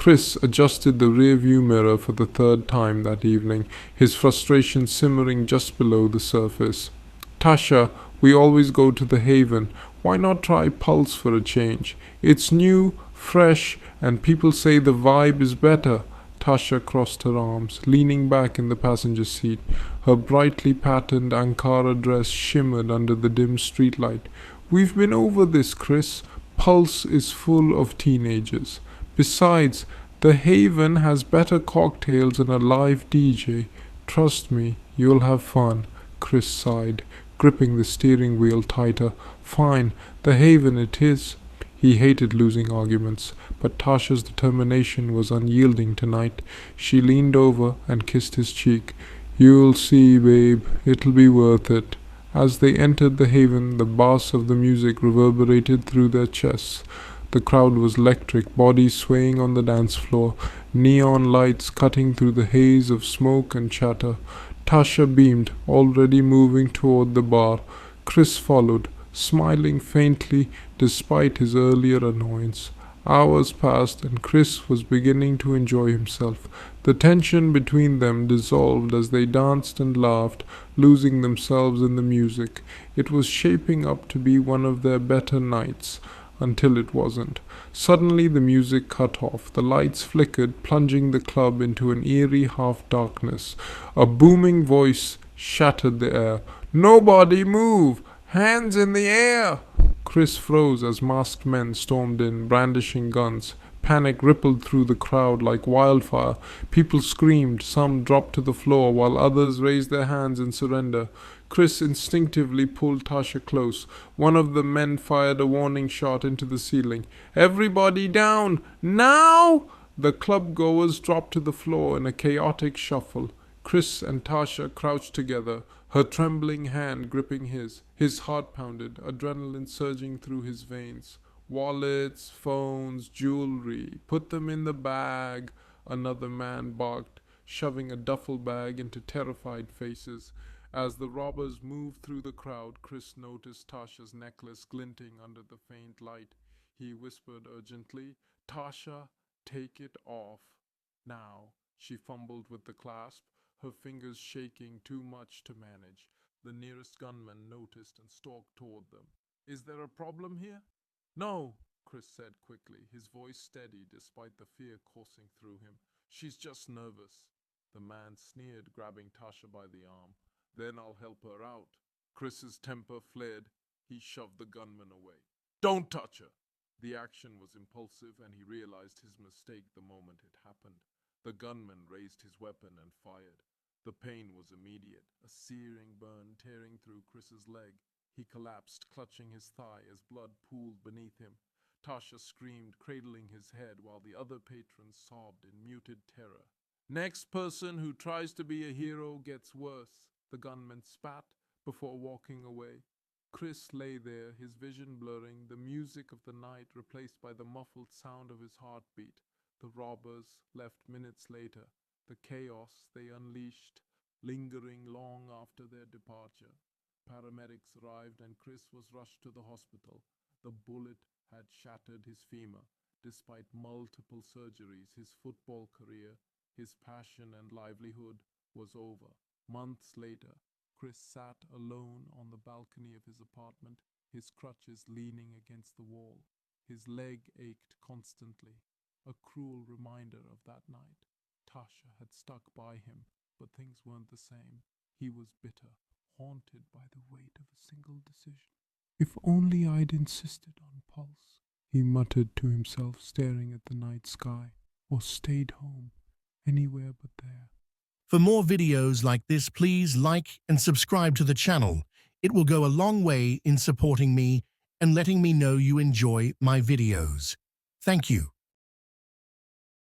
Chris adjusted the rearview mirror for the third time that evening, his frustration simmering just below the surface. Tasha, we always go to the Haven. Why not try Pulse for a change? It's new, fresh, and people say the vibe is better. Tasha crossed her arms, leaning back in the passenger seat. Her brightly patterned Ankara dress shimmered under the dim streetlight. We've been over this, Chris. Pulse is full of teenagers. Besides, the Haven has better cocktails and a live DJ. Trust me, you'll have fun. Chris sighed, gripping the steering wheel tighter. Fine, the Haven it is. He hated losing arguments, but Tasha's determination was unyielding tonight. She leaned over and kissed his cheek. You'll see, babe, it'll be worth it. As they entered the Haven, the bass of the music reverberated through their chests. The crowd was electric, bodies swaying on the dance floor, neon lights cutting through the haze of smoke and chatter. Tasha beamed, already moving toward the bar. Chris followed, smiling faintly despite his earlier annoyance. Hours passed and Chris was beginning to enjoy himself. The tension between them dissolved as they danced and laughed, losing themselves in the music. It was shaping up to be one of their better nights, until it wasn't. Suddenly the music cut off. The lights flickered, plunging the club into an eerie half-darkness. A booming voice shattered the air. Nobody move! Hands in the air! Chris froze as masked men stormed in, brandishing guns. Panic rippled through the crowd like wildfire. People screamed, some dropped to the floor, while others raised their hands in surrender. Chris instinctively pulled Tasha close. One of the men fired a warning shot into the ceiling. Everybody down! Now! The club-goers dropped to the floor in a chaotic shuffle. Chris and Tasha crouched together, her trembling hand gripping his. His heart pounded, adrenaline surging through his veins. Wallets, phones, jewelry. Put them in the bag, another man barked, shoving a duffel bag into terrified faces. As the robbers moved through the crowd, Chris noticed Tasha's necklace glinting under the faint light. He whispered urgently, Tasha, take it off. Now. She fumbled with the clasp, her fingers shaking too much to manage. The nearest gunman noticed and stalked toward them. Is there a problem here? No, Chris said quickly, his voice steady despite the fear coursing through him. She's just nervous. The man sneered, grabbing Tasha by the arm. Then I'll help her out. Chris's temper flared. He shoved the gunman away. Don't touch her! The action was impulsive and he realized his mistake the moment it happened. The gunman raised his weapon and fired. The pain was immediate, a searing burn tearing through Chris's leg. He collapsed, clutching his thigh as blood pooled beneath him. Tasha screamed, cradling his head, while the other patrons sobbed in muted terror. Next person who tries to be a hero gets worse, the gunman spat before walking away. Chris lay there, his vision blurring, the music of the night replaced by the muffled sound of his heartbeat. The robbers left minutes later, the chaos they unleashed lingering long after their departure. Paramedics arrived and Chris was rushed to the hospital. The bullet had shattered his femur. Despite multiple surgeries, his football career, his passion and livelihood was over. Months later, Chris sat alone on the balcony of his apartment, his crutches leaning against the wall. His leg ached constantly, a cruel reminder of that night. Tasha had stuck by him, but things weren't the same. He was bitter, haunted by the weight of a single decision. If only I'd insisted on Pulse, he muttered to himself, staring at the night sky, or stayed home, anywhere but there. For more videos like this, please like and subscribe to the channel. It will go a long way in supporting me and letting me know you enjoy my videos. Thank you.